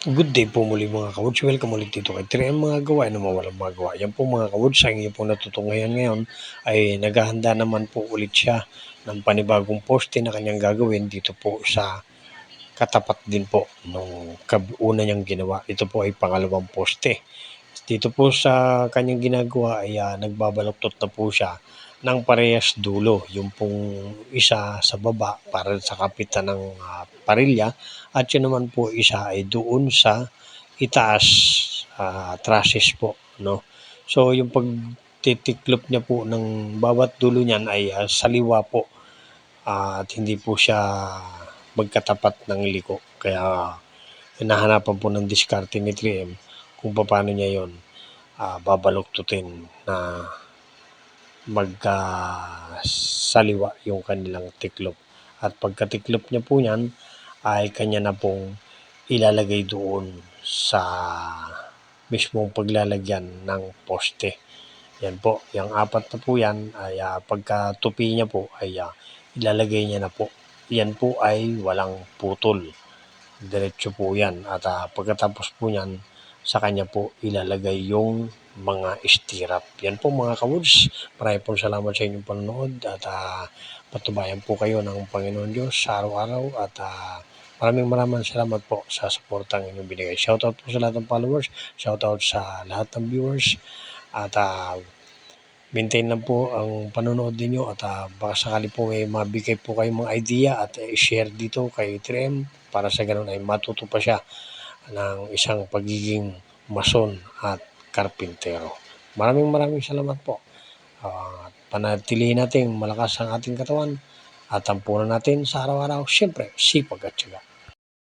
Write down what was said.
Good day po muli mga ka-Woods. Welcome ulit dito kay 3M mga gawain na mawalang magawa. Yan po mga ka-Woods, ang inyo pong natutungayan ngayon ay naghahanda naman po ulit siya ng panibagong poste na kanyang gagawin dito po sa katapat din po nung una niyang ginawa. Ito po ay pangalawang poste. Dito po sa kanyang ginagawa ay nagbabaluktot na po siya ng parehas dulo. Yung pong isa sa baba para sa kapitan ng parilya at yun naman po isa ay doon sa itaas, trusses po, no? So yung pagtitiklop niya po ng bawat dulo niyan ay saliwa po at hindi po siya magkatapat ng liko. Kaya hinahanapan po ng diskarte ni 3M kung paano niya yon babaluktutin na magkasaliwa yung kanilang tiklop. At pagkatiklop niya po niyan ay kanya na pong ilalagay doon sa mismong paglalagyan ng poste. Yan po, yung apat na po yan ay pagkatupi niya po ay ilalagay niya na po. Yan po ay walang putol. Diretso po yan at pagkatapos po niyan sa kanya po ilalagay yung mga stirrup. Yan po mga ka-Woods. Maraming po salamat sa inyong panonood at patubayan po kayo ng Panginoon Diyos sa araw-araw at maraming salamat po sa suportang inyong binigay. Shoutout po sa lahat ng followers, shoutout sa lahat ng viewers at maintain lang po ang panonood ninyo at baka sakali po may mabigay po kayong mga idea at i-share dito kay 3M para sa ganun ay matuto pa siya ng isang pagiging mason at karpintero. Maraming salamat po. Panatilihin natin malakas ang ating katawan at tampunan natin sa araw-araw, siyempre, sipag at tiyaga.